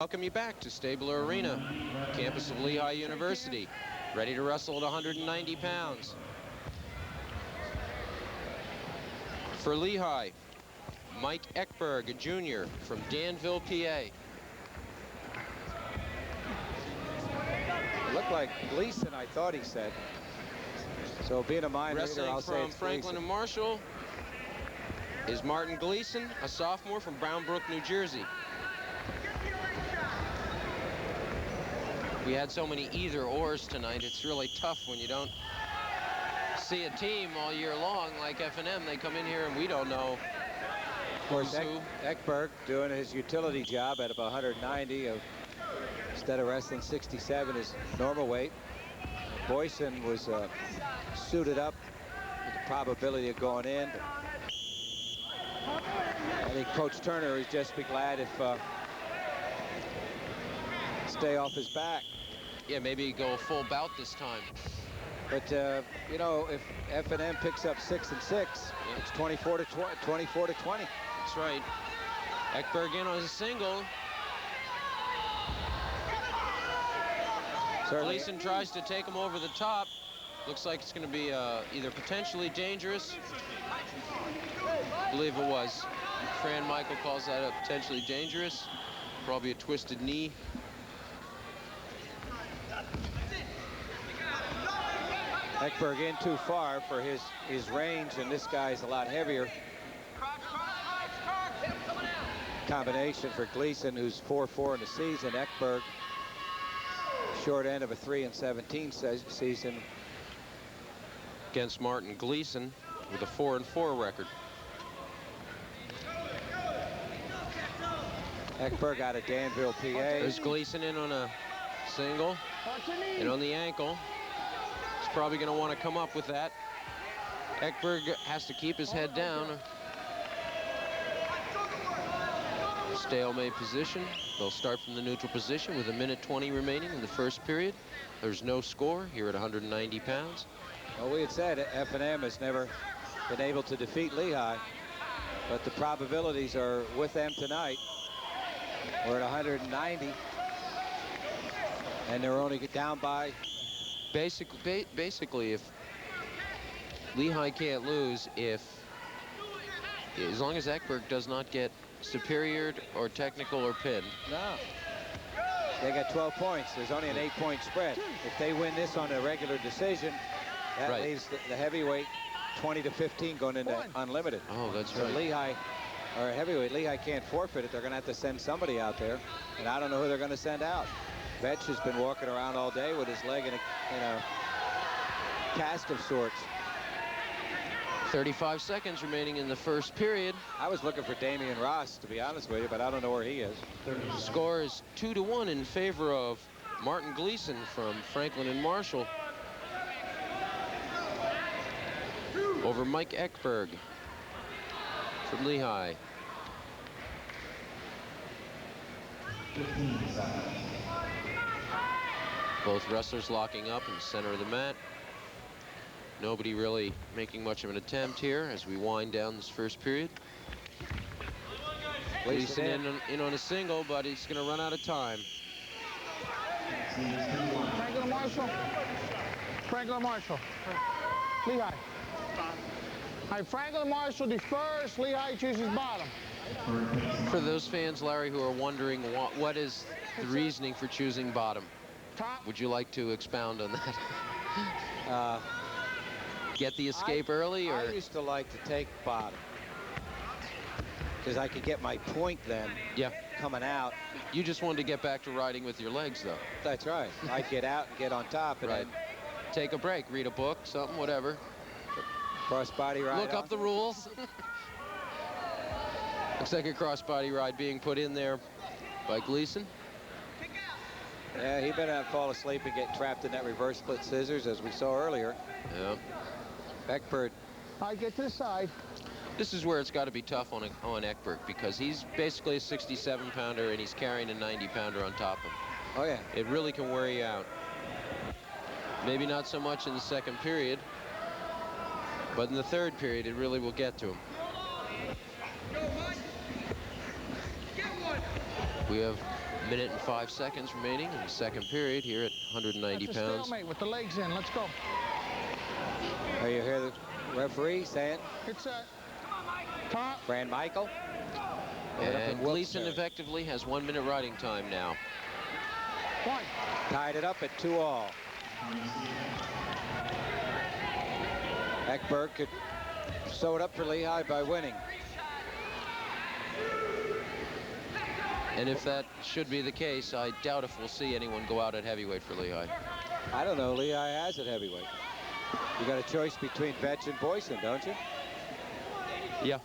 Welcome you back to Stabler Arena, campus of Lehigh University, ready to wrestle at 190 pounds. For Lehigh, Mike Ekberg, a junior from Danville, PA. It looked like Gleason, I thought he said. So being a mind reader, I'll say it's Franklin and Marshall is Martin Gleason, a sophomore from Brownbrook, New Jersey. We had so many either-ors tonight. It's really tough when you don't see a team all year long like F&M. They come in here and we don't know. Of course, Ekberg doing his utility job at about 190 instead of wrestling 67 his normal weight. Boyson was suited up with the probability of going in. I think Coach Turner would just be glad if stay off his back. Yeah, maybe go a full bout this time. But you know, if F&M picks up 6 and 6, it's 24 to 20. That's right. Ekberg in on a single. Gleason tries to take him over the top. Looks like it's going to be either potentially dangerous. I believe it was. Fran Michael calls that a potentially dangerous. Probably a twisted knee. Ekberg in too far for his range, and this guy's a lot heavier. Combination for Gleason, who's 4-4 in the season. Ekberg, short end of a 3-17 season. Against Martin Gleason with a 4-4 record. Ekberg out of Danville, PA. There's Gleason in on a single and on the ankle. He's probably going to want to come up with that. Ekberg has to keep his head down. Stalemate position. They'll start from the neutral position with 1:20 remaining in the first period. There's no score here at 190 pounds. Well, we had said F&M has never been able to defeat Lehigh, but the probabilities are with them tonight. We're at 190, and they're only down by. Basically, if Lehigh can't lose, as long as Ekberg does not get superior or technical or pinned. No. They got 12 points. There's only an 8-point spread. If they win this on a regular decision, that leaves the heavyweight 20 to 15 going into unlimited. Oh, that's so right. Lehigh, or heavyweight, Lehigh can't forfeit it. They're going to have to send somebody out there, and I don't know who they're going to send out. Vetch has been walking around all day with his leg in a cast of sorts. 35 seconds remaining in the first period. I was looking for Damian Ross, to be honest with you, but I don't know where he is. The score is 2-1 in favor of Martin Gleason from Franklin and Marshall over Mike Ekberg from Lehigh. 15 seconds. Both wrestlers locking up in the center of the mat. Nobody really making much of an attempt here as we wind down this first period. Gleason in on a single, but he's going to run out of time. Franklin Marshall. Franklin Marshall. Lehigh. All right, Franklin Marshall defers. Lehigh chooses bottom. For those fans, Larry, who are wondering what is the reasoning for choosing bottom, would you like to expound on that? Get the escape early, or? I used to like to take bottom because I could get my point then. Yeah. Coming out. You just wanted to get back to riding with your legs, though. That's right. I'd get out and get on top, and then take a break, read a book, something, whatever. Crossbody ride. Look up the rules. Looks like a crossbody ride being put in there by Gleason. Yeah, he better not fall asleep and get trapped in that reverse split scissors as we saw earlier. Yeah. Ekberg. I get to the side. This is where it's got to be tough on Ekberg because he's basically a 67-pounder and he's carrying a 90-pounder on top of him. Oh, yeah. It really can wear you out. Maybe not so much in the second period, but in the third period, it really will get to him. We have Minute and 5 seconds remaining in the second period here at 190 That's a pounds. stalemate with the legs in. Let's go. There you hear the referee saying, It's a top. Fran Michael. And Gleason effectively has 1 minute riding time now. One. Tied it up at 2-all. Ekberg could sew it up for Lehigh by winning. And if that should be the case, I doubt if we'll see anyone go out at heavyweight for Lehigh. I don't know. Lehigh has it heavyweight. You got a choice between Vetch and Boyson, don't you? Yeah.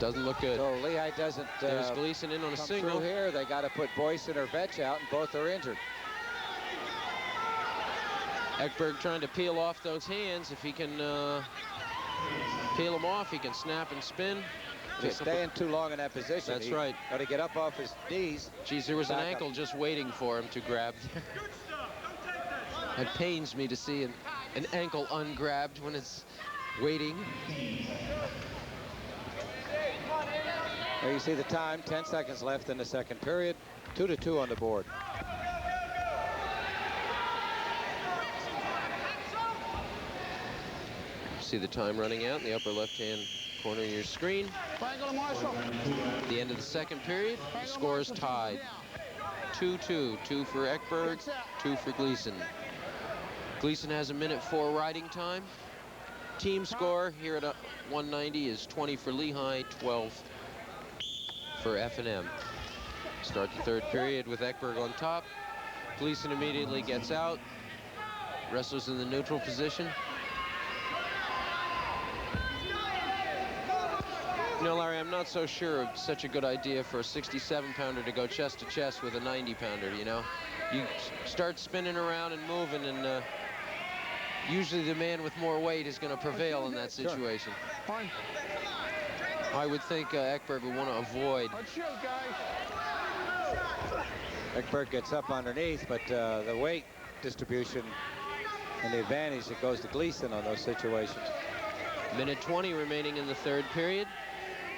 Doesn't look good. So Lehigh doesn't There's Gleason in on a come single. through here. They got to put Boyson or Vetch out, and both are injured. Ekberg trying to peel off those hands. If he can peel them off, he can snap and spin. If he's staying too long in that position, That's right. Got to get up off his knees. Geez, there was an ankle just waiting for him to grab. It pains me to see an ankle ungrabbed when it's waiting. There you see the time, 10 seconds left in the second period. 2-2 on the board. See the time running out in the upper left-hand corner of your screen. At the end of the second period, the score is tied. 2-2. 2 for Ekberg, 2 for Gleason. Gleason has a minute 4 riding time. Team score here at 190 is 20 for Lehigh, 12 for F&M. Start the third period with Ekberg on top. Gleason immediately gets out. Wrestlers in the neutral position. You know, Larry, I'm not so sure it's such a good idea for a 67-pounder to go chest to chest with a 90-pounder, you know? You start spinning around and moving, and usually the man with more weight is going to prevail in that situation. Fine. I would think Ekberg would want to avoid. Let's shoot, guys. Ekberg gets up underneath, but the weight distribution and the advantage that goes to Gleason on those situations. Minute 20 remaining in the third period.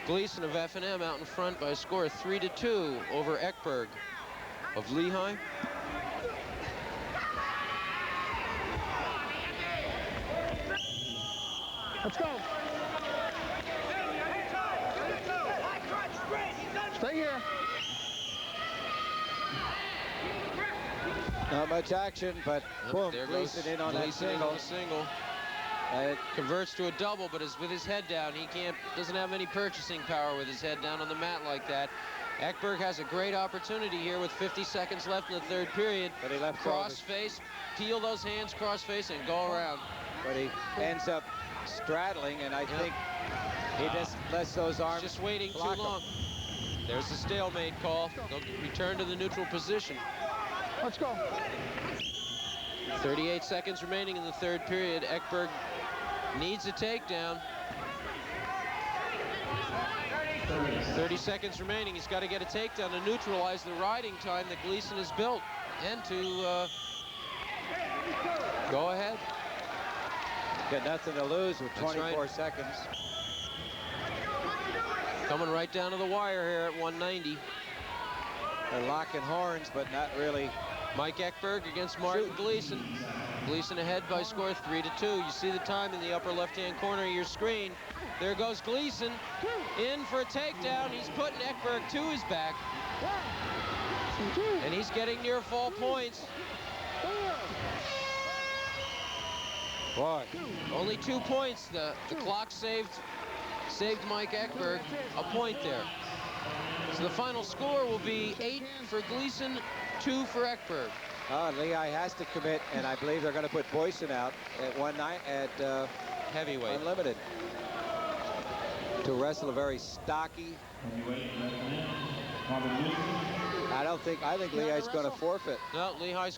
Gleason of F&M out in front by a score of 3-2 over Ekberg of Lehigh. Let's go. Stay here. Not much action, but boom, There Gleason goes in on Gleason that in on a single. It converts to a double, but with his head down, he doesn't have any purchasing power with his head down on the mat like that. Ekberg has a great opportunity here with 50 seconds left in the third period. But he left cross face, peel those hands, cross face, and go around. But he ends up straddling, and I think he just lets those arms just waiting too block long. There's the stalemate call. They'll return to the neutral position. Let's go. 38 seconds remaining in the third period. Ekberg needs a takedown. 30 seconds remaining. He's got to get a takedown to neutralize the riding time that Gleason has built and to go ahead. Got nothing to lose with 24 right. seconds. Coming right down to the wire here at 190. They're locking horns, but not really. Mike Ekberg against Martin Gleason. Gleason ahead by score 3-2. You see the time in the upper left-hand corner of your screen. There goes Gleason in for a takedown. He's putting Ekberg to his back. And he's getting near fall points. Boy. Only 2 points. The clock saved Mike Ekberg a point there. So the final score will be 8 for Gleason, 2 for Ekberg. Lehigh has to commit, and I believe they're going to put Boyson out at Heavyweight. Unlimited to wrestle a very stocky. I think Lehigh's going to forfeit. No, Lehigh's